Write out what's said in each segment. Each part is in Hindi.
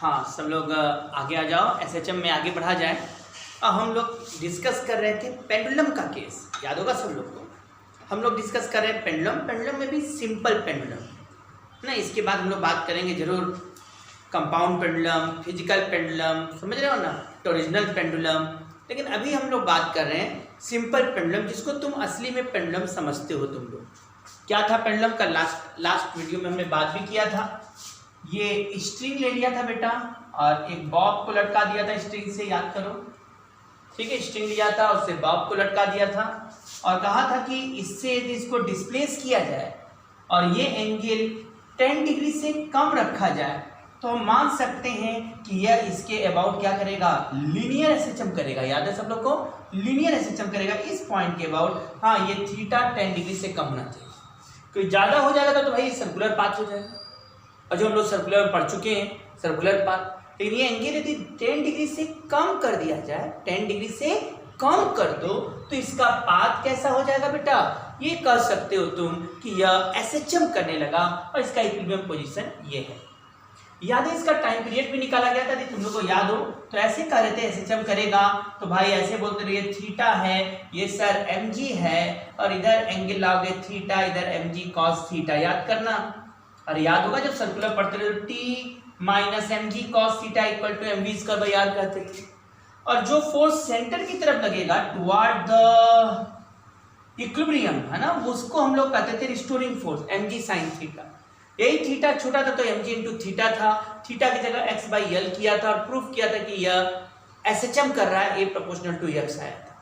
हाँ, सब लोग आगे आ जाओ, एसएचएम में आगे बढ़ा जाए। अब हम लोग डिस्कस कर रहे थे पेंडुलम का केस, याद होगा सब लोग को। हम लोग डिस्कस कर रहे हैं पेंडुलम में भी सिंपल पेंडुलम ना। इसके बाद हम लोग बात करेंगे जरूर कंपाउंड पेंडुलम, फिजिकल पेंडुलम, समझ रहे हो ना, टॉरिजनल पेंडुलम। लेकिन अभी हम लोग बात कर रहे हैं सिंपल पेंडुलम, जिसको तुम असली में पेंडुलम समझते हो तुम लोग। क्या था पेंडुलम का? लास्ट वीडियो में हमने बात भी किया था। ये स्ट्रिंग ले लिया था बेटा और एक बॉब को लटका दिया था स्ट्रिंग से, याद करो, ठीक है। स्ट्रिंग लिया था, उससे बॉब को लटका दिया था और कहा था कि इससे यदि इसको डिस्प्लेस किया जाए और ये एंगल 10 डिग्री से कम रखा जाए तो हम मान सकते हैं कि यह इसके अबाउट क्या करेगा, लीनियर एसएचएम करेगा। याद है सब लोग को, लीनियर एसएचएम करेगा इस पॉइंट के अबाउट। हाँ, ये थीटा 10 डिग्री से कम होना चाहिए। कोई ज़्यादा हो जाएगा तो भाई सर्कुलर पाथ हो जाएगा, और जो हम लोग सर्कुलर में पढ़ चुके हैं सर्कुलर पाथ। लेकिन ये एंगल यदि 10 डिग्री से कम कर दिया जाए, 10 डिग्री से कम कर दो, तो इसका पाथ कैसा हो जाएगा बेटा? ये कह सकते हो तुम कि यह एसएचएम करने लगा और इसका इक्विलिब्रियम पोजीशन ये है। याद है इसका टाइम पीरियड भी निकाला गया था, यदि तुम लोग को याद हो तो ऐसे कह रहे थे एसएचएम करेगा तो भाई ऐसे बोलते रहिए, थीटा है ये सर mg है और इधर एंगल लाओगे थीटा, इधर mg cos थीटा, याद करना। और याद होगा जब सर्कुलर पढ़ते रहे तो t minus mg cos theta equal to mv square by r कहते थे। और जो फोर्स सेंटर की तरफ लगेगा टुवर्ड द इक्विलिब्रियम है ना, उसको हम लोग कहते थे restoring force, mg sin theta. यही थीटा छोटा था तो mg इंटू थीटा था, थीटा की जगह x बाई एल किया था और प्रूफ किया था कि यह एसएचएम कर रहा है, a प्रोपोर्शनल टू x आया था।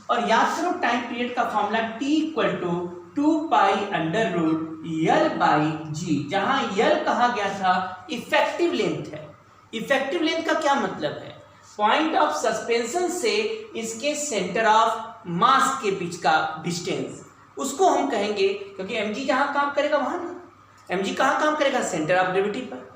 और याद करो टाइम पीरियड का formula t equal to 2 pi under root l by g, जहां यल कहा गया था इफेक्टिव लेंथ है। इफेक्टिव लेंथ का क्या मतलब है? पॉइंट ऑफ सस्पेंशन से इसके सेंटर ऑफ मास के बीच का डिस्टेंस, उसको हम कहेंगे, क्योंकि mg जहां काम करेगा वहां ना, mg कहाँ काम करेगा? सेंटर ऑफ ग्रेविटी पर।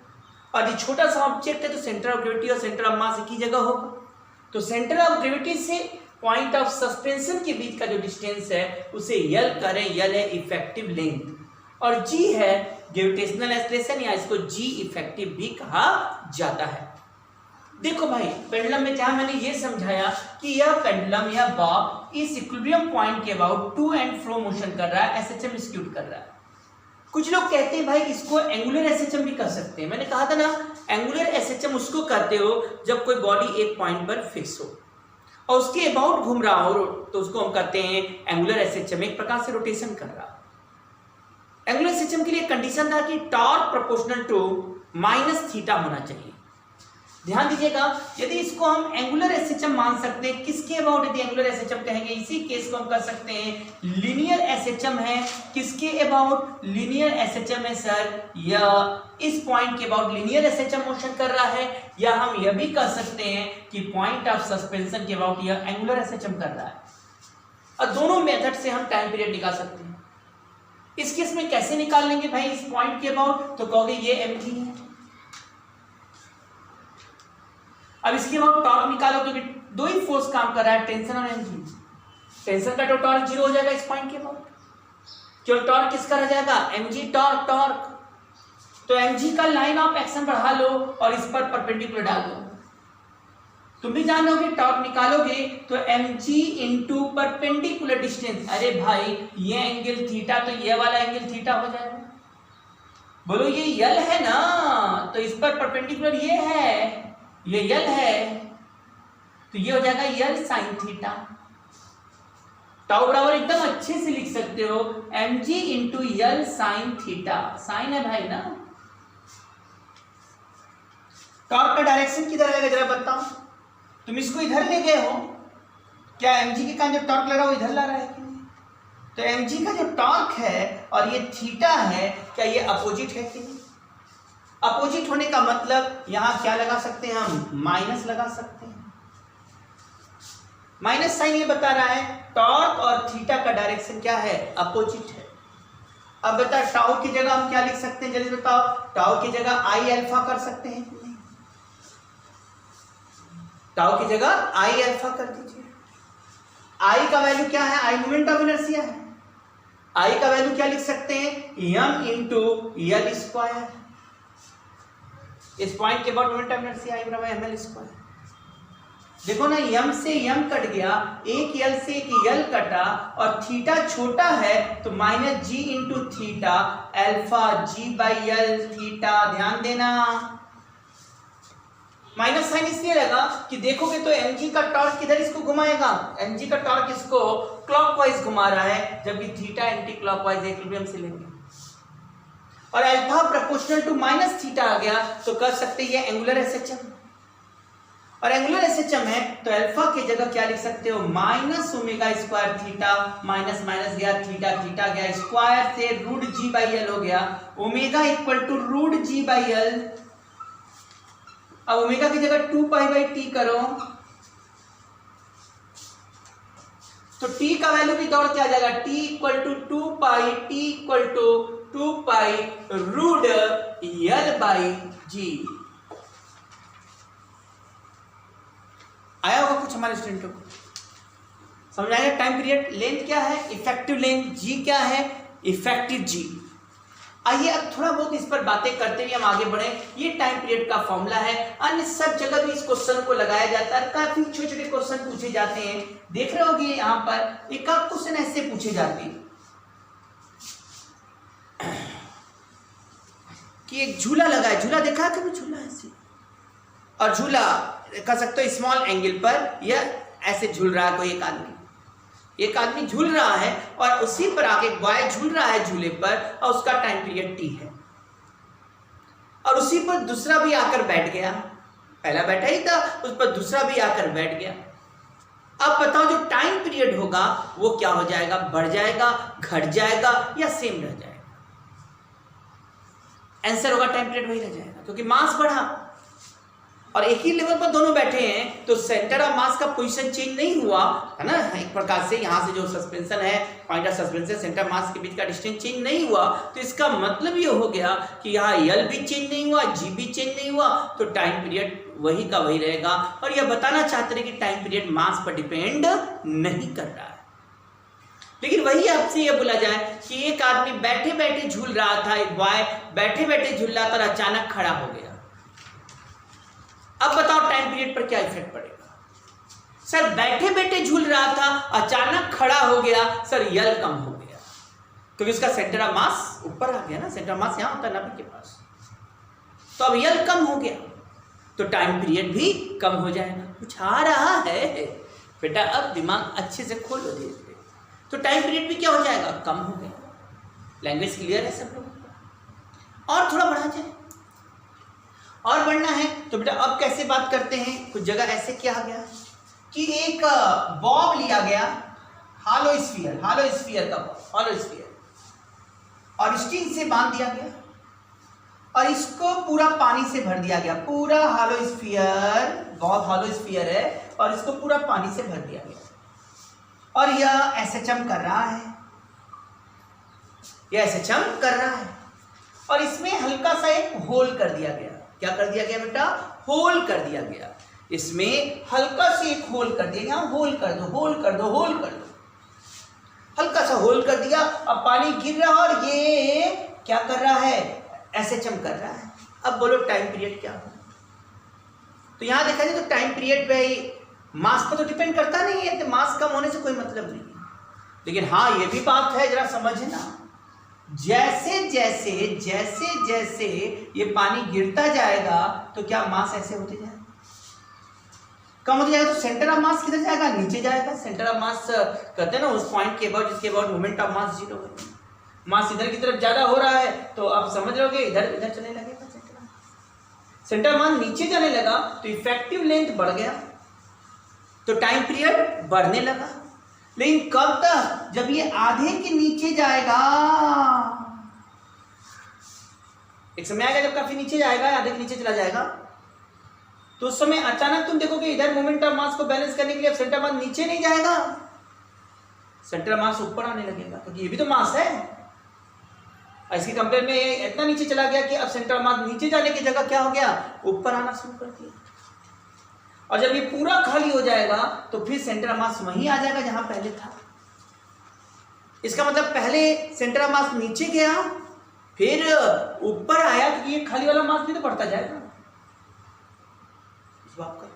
और ये छोटा सा ऑब्जेक्ट है तो सेंटर ऑफ ग्रेविटी और सेंटर ऑफ मास एक ही जगह होगा। तो सेंटर ऑफ ग्रेविटी से पॉइंट ऑफ सस्पेंशन के बीच का जो डिस्टेंस है उसे यल करें, यल है इफेक्टिव लेंथ और जी है ग्रेविटेशनल एक्सलेशन, या इसको जी इफेक्टिव भी कहा जाता है। देखो भाई पेंडुलम में जहां मैंने ये समझाया कि यह पेंडुलम या बॉब इस इक्विलिब्रियम पॉइंट के about to and fro motion कर रहा है, एसएचएम इंस्टीट्यूट कर रहा है। कुछ लोग कहते हैं भाई इसको एंगुलर एसएचएम भी कर सकते हैं। मैंने कहा था ना, एंगुलर एसएचएम उसको कहते हो जब कोई बॉडी एक पॉइंट पर फिक्स हो और उसके अबाउट घूम रहा हो तो उसको हम कहते हैं एंगुलर एसएचएम, एक प्रकार से रोटेशन कर रहा। एंगुलर एसएचएम के लिए कंडीशन था कि torque proportional to minus theta होना चाहिए। ध्यान दीजिएगा, यदि इसको हम एंगुलर एसएचएम मान सकते हैं, किसके अबाउट यदि एंगुलर एसएचएम कहेंगे, इसी केस को हम कर सकते हैं लीनियर एसएचएम है। किसके अबाउट लीनियर एसएचएम है सर? यह इस पॉइंट के अबाउट लीनियर एसएचएम मोशन कर रहा है, या हम यह भी कह सकते हैं कि पॉइंट ऑफ सस्पेंशन के अबाउट यह एंगुलर एसएचएम कर रहा है। और दोनों मेथड से हम टाइम पीरियड निकाल सकते हैं। इस केस में कैसे निकाल लेंगे भाई इस पॉइंट के अबाउट? तो कहोगे ये mg है। अब इसके बाद टॉर्क निकालो तो दो ही फोर्स काम कर रहा है, टेंशन और mg। टेंशन का तो टॉर्क 0 हो जाएगा इस पॉइंट के बाद, जो टॉर्क किसका रह जाएगा? mg torque. तो mg का लाइन ऑफ एक्शन बढ़ा लो और इस पर परपेंडिकुलर डाल दो। तुम भी जान लोगे टॉर्क निकालोगे तो mg इंटू परपेंडिकुलर डिस्टेंस। अरे भाई ये एंगल थीटा तो ये वाला एंगल थीटा हो जाएगा। बोलो ये यल है ना, तो इस पर परपेंडिकुलर ये है, ये यल है, तो ये हो जाएगा यल साइन थीटा। टाउ बराबर एकदम अच्छे से लिख सकते हो mg into L sine theta, sine है भाई ना। टॉर्क का डायरेक्शन किधर रहेगा जरा बताओ? तुम इसको इधर ले गए हो, क्या mg के कारण जो टॉर्क लग रहा है वो इधर ला रहा है कि नहीं? तो mg का जो टॉर्क है और ये थीटा है, क्या ये अपोजिट है कि नहीं? अपोजिट होने का मतलब यहां क्या लगा सकते हैं हम? माइनस लगा सकते हैं। माइनस साइन ये बता रहा है टॉर्क और थीटा का डायरेक्शन क्या है? अपोजिट है। अब बता टाउ की जगह हम क्या लिख सकते हैं, जल्दी बताओ। टाउ की जगह आई अल्फा कर सकते हैं कि नहीं? टाउ की जगह आई अल्फा कर दीजिए। आई का वैल्यू क्या है? आई मोमेंट ऑफ इनर्शिया है। आई का वैल्यू क्या लिख सकते हैं? m into L square. इस पॉइंट के बाद मोमेंट ऑफ इनर्शिया आई बराबर ml स्क्वायर। देखो ना m से m कट गया, एक l से एक l कटा और थीटा छोटा है तो minus g into theta alpha g by L theta. ध्यान देना माइनस साइन इसलिए लगा कि देखोगे तो mg का टॉर्क किधर इसको घुमाएगा, mg का टॉर्क इसको क्लॉकवाइज घुमा रहा है, जबकि थीटा एंटी क्लॉकवाइज इक्विलिब्रियम से लेंगे और alpha proportional to minus theta आ गया तो कर सकते ये एंगुलर एसएचएम, और एंगुलर एसएचएम है तो अल्फा की जगह क्या लिख सकते हो minus omega square theta, minus minus गया थीटा, थीटा गया स्क्वायर से रूट जी बाई एल हो गया, omega equal to root g by L. अब ओमेगा की जगह 2 पाई बाई टी करो तो टी का वैल्यू भी दौड़ के आ जाएगा, t equal to 2 pi, t equal to 2 pi root L by g. आया होगा कुछ हमारे स्टूडेंटों को समझ आएगा। टाइम पीरियड लेंथ क्या है, इफेक्टिव लेंथ, जी क्या है, इफेक्टिव जी। आइए अब थोड़ा बहुत इस पर बातें करते हुए हम आगे बढ़े। ये टाइम पीरियड का फॉर्मूला है, अन्य सब जगह भी इस क्वेश्चन को लगाया जाता है, काफी छोटे छोटे क्वेश्चन पूछे जाते हैं। देख रहे होगे यहाँ पर एक आध क्वेश्चन ऐसे पूछे जाते हैं कि एक झूला लगा है, झूला देखा है कभी, झूला ऐसे, और झूला कह सकते हो स्मॉल एंगल पर या ऐसे झूल रहा है कोई एक आदमी झूल रहा है और उसी पर आके बॉय झूल रहा है झूले पर और उसका टाइम पीरियड टी है, और उसी पर दूसरा भी आकर बैठ गया, पहला बैठा ही था उस पर दूसरा भी आकर बैठ गया। अब बताओ जो टाइम पीरियड होगा वो क्या हो जाएगा, बढ़ जाएगा, घट जाएगा या सेम रह जाएगा? आंसर होगा टाइम पीरियड वही रह जाएगा, क्योंकि मास बढ़ा और एक ही लेवल पर दोनों बैठे हैं तो सेंटर ऑफ मास का पोजीशन चेंज नहीं हुआ है ना। एक प्रकार से यहाँ से जो सस्पेंशन है, point of suspension centre mass के बीच का डिस्टेंस चेंज नहीं हुआ, तो इसका मतलब ये हो गया कि यहाँ एल भी चेंज नहीं हुआ, जी भी चेंज नहीं हुआ, तो टाइम पीरियड वही का वही रहेगा। और यह बताना चाहते हैं कि टाइम पीरियड मास पर डिपेंड नहीं कर रहा है। लेकिन वही आपसे यह बोला जाए कि एक आदमी बैठे बैठे झूल रहा था, एक बॉय बैठे बैठे झूल रहा था और अचानक खड़ा हो गया। अब बताओ टाइम पीरियड पर क्या इफेक्ट पड़ेगा? सर बैठे बैठे झूल रहा था, अचानक खड़ा हो गया, सर यल कम हो गया, क्योंकि उसका सेंटर ऑफ मास ऊपर आ गया ना, सेंटर ऑफ मास यहां होता है नाभि के पास, तो अब यल कम हो गया तो टाइम पीरियड भी कम हो जाएगा। कुछ आ रहा है बेटा, अब दिमाग अच्छे से खोलो धीरे धीरे, तो टाइम पीरियड भी क्या हो जाएगा, कम हो गया। लैंग्वेज क्लियर है सब लोगों को? और थोड़ा बढ़ा जाए और बढ़ना है तो बेटा अब कैसे बात करते हैं, कुछ जगह ऐसे किया गया कि एक बॉब लिया गया, हॉलो स्फीयर का हॉलो स्फीयर, और स्ट्रिंग से बांध दिया गया और इसको पूरा पानी से भर दिया गया, पूरा हॉलो स्फीयर, बहुत हॉलो स्फीयर है और इसको पूरा पानी से भर दिया गया और यह एसएचएम कर रहा है, यह एसएचएम कर रहा है और इसमें हल्का सा एक होल कर दिया गया। क्या कर दिया गया बेटा, होल कर दिया गया, इसमें हल्का से एक होल कर दिया, यहाँ होल कर दो, होल कर दो, होल कर दो, हल्का सा होल कर दिया। अब पानी गिर रहा है और ये क्या कर रहा है, एसएचएम कर रहा है। अब बोलो टाइम पीरियड क्या हो? तो यहाँ देखा जाए तो टाइम पीरियड पे मास पर तो डिपेंड करता नहीं है, तो मास कम होने से कोई मतलब नहीं है। लेकिन हाँ ये भी बात है, जरा समझे ना, जैसे जैसे जैसे जैसे ये पानी गिरता जाएगा तो क्या मास ऐसे होते जाएगा, कम होते जाएगा, तो सेंटर ऑफ मास किधर जाएगा, नीचे जाएगा। सेंटर ऑफ मास कहते हैं ना उस पॉइंट के बाद जिसके बाद मोमेंट ऑफ मास जीरो है, मास इधर की तरफ ज्यादा हो रहा है तो आप समझ रहोगे इधर इधर चलने लगेगा, सेंटर ऑफ मास नीचे जाने लगा तो इफेक्टिव लेंथ बढ़ गया तो टाइम पीरियड बढ़ने लगा। लेकिन कब तक, जब ये आधे के नीचे जाएगा, एक समय आएगा जब काफी नीचे जाएगा, आधे के नीचे चला जाएगा, तो उस समय अचानक तुम देखोगे इधर मोमेंट ऑफ मास को बैलेंस करने के लिए अब सेंटर मास नीचे नहीं जाएगा, सेंटर मास ऊपर आने लगेगा, क्योंकि ये भी तो मास है। इसके कंपेयर में ये इतना नीचे चला गया कि अब सेंटर मास नीचे जाने की जगह क्या हो गया, ऊपर आना शुरू कर दिया। और जब ये पूरा खाली हो जाएगा तो फिर सेंटर ऑफ मास वहीं आ जाएगा जहां पहले था। इसका मतलब पहले सेंटर ऑफ मास नीचे गया फिर ऊपर आया, क्योंकि ये खाली वाला मास भी तो बढ़ता जाएगा, तो आपका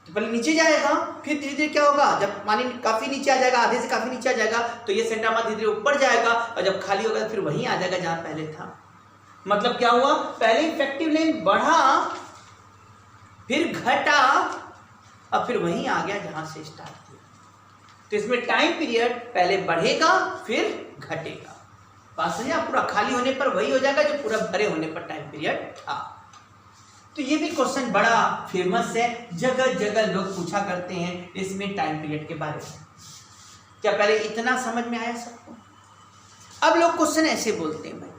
तो पहले नीचे जाएगा, फिर धीरे धीरे क्या होगा, जब पानी काफी नीचे आ जाएगा, आधे से काफी नीचे आ जाएगा, तो ये सेंटर मास धीरे धीरे ऊपर जाएगा, और जब खाली होगा तो फिर वहीं आ जाएगा जहां पहले था। मतलब क्या हुआ, पहले इफेक्टिव लेंथ बढ़ा, फिर घटा, अब फिर वहीं आ गया जहां से स्टार्ट किया। तो इसमें टाइम पीरियड पहले बढ़ेगा फिर घटेगा। बात समझे? पूरा खाली होने पर वही हो जाएगा जो पूरा भरे होने पर टाइम पीरियड था। तो ये भी क्वेश्चन बड़ा फेमस है, जगह जगह लोग पूछा करते हैं इसमें टाइम पीरियड के बारे में। क्या पहले इतना समझ में आया सबको? अब लोग क्वेश्चन ऐसे बोलते हैं भाई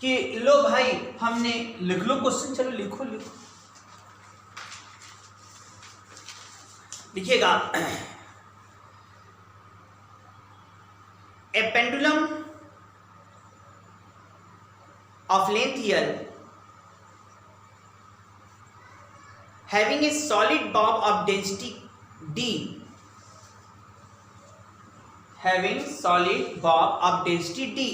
कि लो भाई हमने लिख लो क्वेश्चन, चलो लिखो लिखो, लिखिएगा। ए pendulum of length L having a solid bob of density D, having solid bob of density D,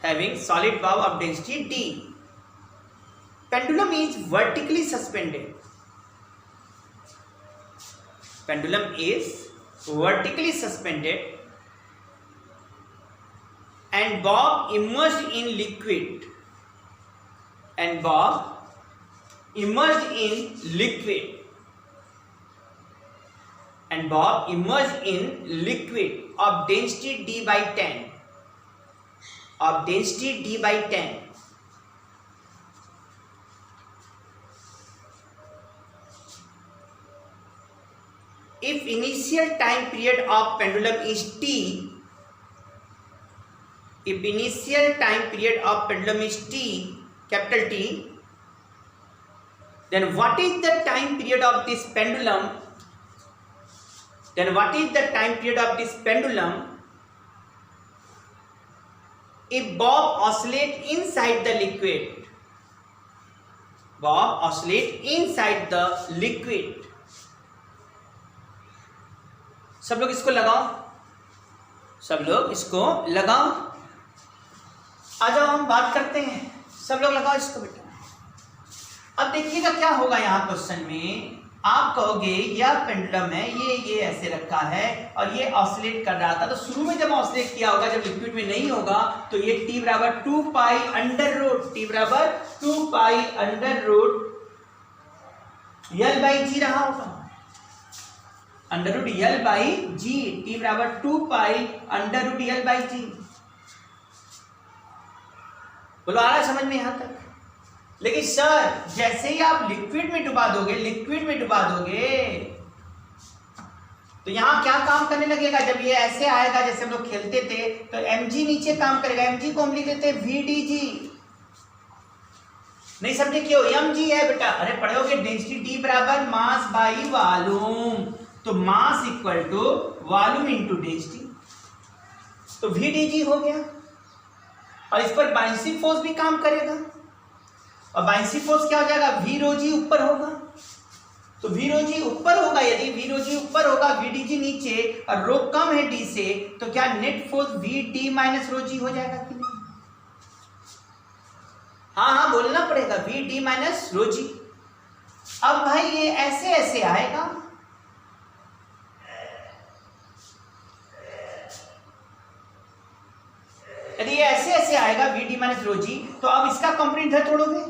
having solid bob of density D, pendulum is vertically suspended, pendulum is vertically suspended and bob immersed in liquid, and bob immersed in liquid, and bob immersed in liquid of density D by 10, of density D by 10. If initial time period of pendulum is T, if initial time period of pendulum is T, capital T, then what is the time period of this pendulum? Then what is the time period of this pendulum if bob oscillate inside the liquid? Bob oscillate inside the liquid. सब लोग इसको लगाओ, सब लोग इसको लगाओ। आ जाओ हम बात करते हैं, सब लोग लगाओ इसको बेटा। अब देखिएगा क्या होगा यहाँ क्वेश्चन में, आप कहोगे यह पेंडुलम है, ये ऐसे रखा है और ये ऑसिलेट कर रहा था। तो शुरू में जब ऑसिलेट किया होगा, जब लिक्विड में नहीं होगा, तो ये टी बराबर 2 पाई अंडर रूट, टी बराबर 2 pi under root L by g रहा होगा, under root L by g, t बराबर 2 pi under root L by g. बोलो आ रहा है समझ में यहां तक? लेकिन सर जैसे ही आप लिक्विड में डुबा दोगे, लिक्विड में डुबा दोगे, तो यहां क्या काम करने लगेगा? जब ये ऐसे आएगा जैसे हम लोग खेलते थे, तो mg नीचे काम करेगा। mg को हम लिख देते हैं vdg। नहीं समझे क्यों? mg है बेटा, अरे पढ़ोगे डेंसिटी d बराबर मास बाई वॉल्यूम, तो mass equal to volume into density, तो vdg हो गया। और इस पर बाइंसिंग फोर्स भी काम करेगा, और बाइंसिंग फोर्स क्या हो जाएगा? v रो जी ऊपर होगा, तो v रो जी ऊपर होगा। यदि v रो जी ऊपर होगा, vdg नीचे, और रो कम है d से, तो क्या net force vd minus rho g हो जाएगा कि नहीं? हाँ बोलना पड़ेगा, vd माइनस रो जी। अब भाई ये ऐसे ऐसे आएगा, यदि ये ऐसे ऐसे आएगा vd माइनस रो जी, तो अब इसका कंपोनेंट इधर तोड़ोगे,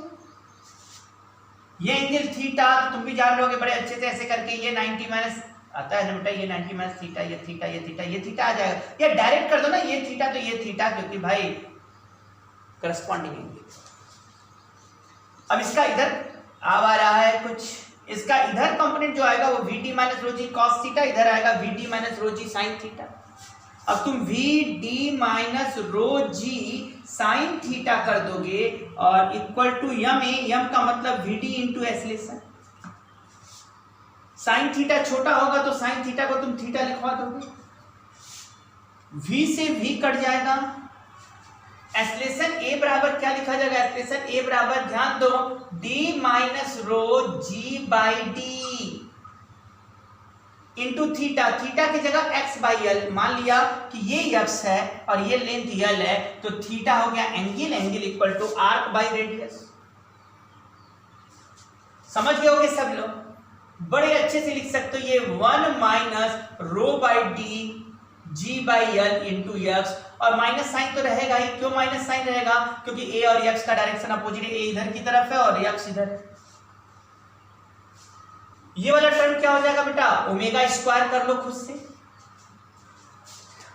ये एंगल थीटा, तो तुम भी जान लोगे बड़े अच्छे से ऐसे करके, ये 90 माइनस आता है ना बेटा, ये 90 माइनस थीटा, ये थीटा, ये थीटा, ये थीटा आ जाएगा। ये डायरेक्ट कर दो ना, ये थीटा तो ये थीटा, क्योंकि भाई करस्पॉन्डिंग एंगल। अब इसका इधर आ रहा है कुछ, इसका इधर कंपोनेंट जो आएगा वो vd माइनस रो जी कॉस थीटा, इधर आएगा vd माइनस रो जी साइन थीटा। अब तुम vd माइनस रो जी साइन थीटा कर दोगे और इक्वल टू यम है, यम का मतलब vd into acceleration. Sine theta छोटा होगा तो साइन थीटा को तुम थीटा लिखवा दोगे, v से v कट जाएगा, एसलेशन a बराबर क्या लिखा जाएगा? एसलेशन a बराबर ध्यान दो d minus rho G by D into theta, theta की जगह x बाई एल। मान लिया कि ये x है और ये लेंथ l है, तो थीटा हो गया angle, angle equal to arc by radius. समझ गए होगे सब लोग, बड़े अच्छे से लिख सकते हो ये 1 minus rho by D G by L into x, और माइनस साइन तो रहेगा ही। क्यों माइनस साइन रहेगा? क्योंकि ए और एक्स का डायरेक्शन अपोजिट है, ए इधर की तरफ है और एक्स इधर। ये वाला टर्म क्या हो जाएगा बेटा? ओमेगा स्क्वायर कर लो खुद से।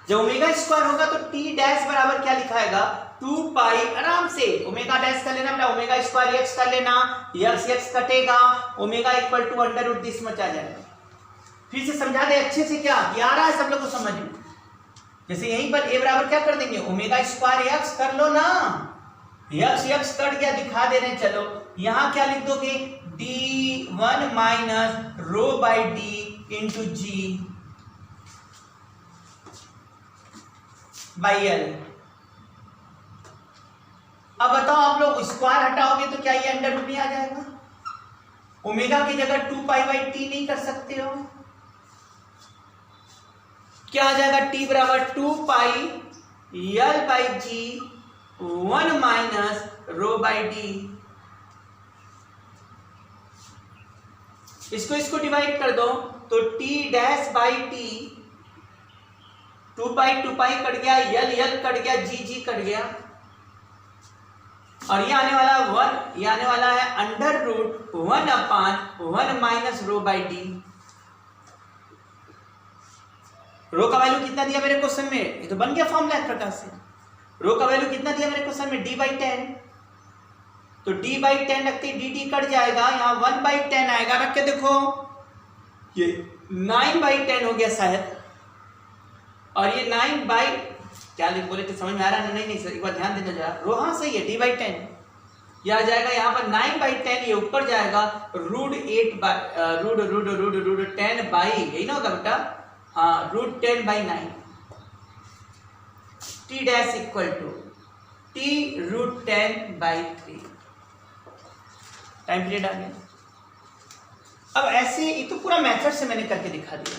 जब ओमेगा स्क्वायर होगा तो टी डैश बराबर क्या लिखाएगा? 2 पाई, आराम से ओमेगा डैश कर लेना बेटा, ओमेगा स्क्वायर एक्स कर लेना, एक्स एक्स कटेगा, omega equal to under root this much आ जाएगा। फिर से समझा दे अच्छे से, क्या आ रहा है सब लोग को समझ में? जैसे यहीं पर ए बराबर क्या कर देंगे? ओमेगा स्क्वायर एक्स कर लो ना, एक्स एक्स कट गया, दिखा दे रहे। चलो यहां क्या लिख दोगे? D 1 minus rho by D into G by L. अब बताओ आप लोग स्क्वायर हटाओगे तो क्या ये अंडर रूट में आ जाएगा? ओमेगा की जगह 2 पाई बाई टी नहीं कर सकते हो? क्या आ जाएगा? टी बराबर 2 pi L by G 1 minus rho by D. इसको डिवाइड कर दो तो T dash by T, 2 pi cut गया, एल कट गया, जी कट गया, और ये आने वाला 1, ये आने वाला है under root 1 upon 1 minus rho by d. Rho का वैल्यू कितना दिया मेरे क्वेश्चन में? ये तो बन गया फॉर्मूला एक प्रकार से। रो का वैल्यू कितना दिया मेरे क्वेश्चन में? D by 10। तो डी बाई 10 रखते डी डी कट जाएगा, यहाँ 1 बाई 10 आएगा, रख के देखो ये 9 बाई 10 हो गया शायद, और ये 9 बाई क्या लिख बोले थे समझ में आ रहा है? नहीं सर एक बार ध्यान देना जरा। रो हाँ सही है, डी बाई 10 यह आ जाएगा, यहाँ पर 9 बाई 10 ये ऊपर जाएगा, रूट 8 बाई रूट 10 बाई, यही ना होगा बेटा? हाँ, root 10 by 9। T dash equal to t root 10 by 3। Time period आ गया। अब ऐसे ये तो पूरा मेथड से मैंने करके दिखा दिया,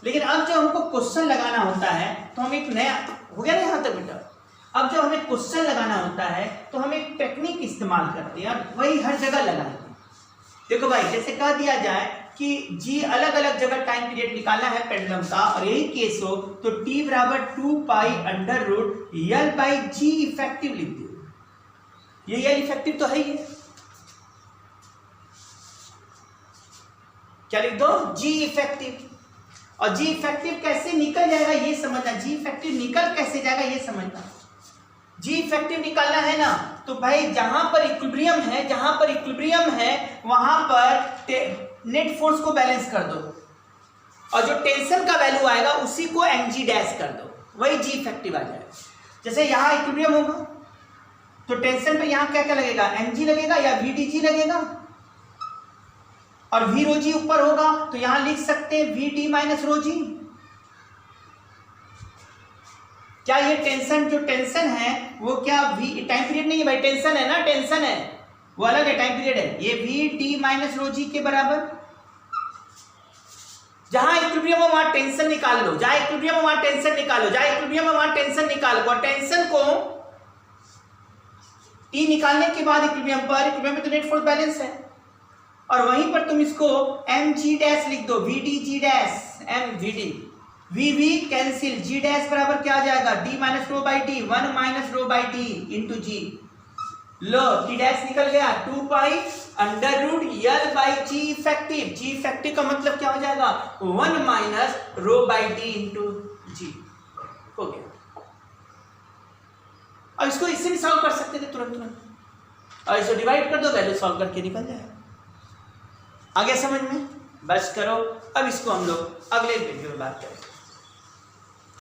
लेकिन अब जब हमको क्वेश्चन लगाना होता है तो हम एक नया, हो गया ना यहाँ तक बेटा? अब जब हमें क्वेश्चन लगाना होता है तो हम एक टेक्निक इस्तेमाल करते हैं, और वही हर जगह लगाएंगे। देखो भाई, जैसे कह दिया जाए कि जी अलग अलग जगह टाइम पीरियड निकालना है पेंडुलम का, और यही केस हो तो टी बराबर 2 pi under root L by ji effective लिख दो। ये एल इफेक्टिव तो है ही, क्या लिख दो? जी इफेक्टिव। और जी इफेक्टिव कैसे निकल जाएगा ये समझना, जी इफेक्टिव निकल कैसे जाएगा ये समझना। जी इफेक्टिव निकालना है ना, तो भाई जहां पर इक्विलिब्रियम है, जहां पर इक्विलिब्रियम है वहां पर नेट फोर्स को बैलेंस कर दो, और जो टेंशन का वैल्यू आएगा उसी को mg डैश कर दो, वही जी इफेक्टिव आ जाएगा। जैसे यहाँ इक्विलिब्रियम होगा तो टेंशन पे यहाँ क्या क्या लगेगा? mg लगेगा या vdg लगेगा, और v रो जी ऊपर होगा तो यहां लिख सकते हैं vd माइनस रो जी। क्या ये टेंशन, जो टेंशन है वो क्या v टाइम पीरियड नहीं है भाई, टेंशन है ना, टेंशन है वो अलग है, टाइम पीरियड है। ये vd माइनस रो जी के बराबर, जहां इक्विलिब्रियम है वहां टेंशन निकाल लो, जहां इक्विलिब्रियम है वहां टेंशन निकालो, जहां इक्विलिब्रियम है वहां टेंशन निकालो, और टेंशन को t निकालने के बाद इक्विलिब्रियम में तो नेट फोर्स बैलेंस है, और वहीं पर तुम इसको mg डैश लिख दो, vdg dash mvd, vv cancel, g dash बराबर क्या आ जाएगा? d minus rho by d 1 minus rho by D into g. लो t डैश निकल गया, 2 pi under root L by ji effective. G effective का मतलब क्या हो जाएगा? 1 minus rho by D into g. हो गया। अब इसको इससे भी सॉल्व कर सकते थे तुरंत, और इसको डिवाइड कर दो, वैल्यू सॉल्व करके निकल जाएगा। आगे समझ में? बस करो। अब इसको हम लोग अगले वीडियो में बात करेंगे।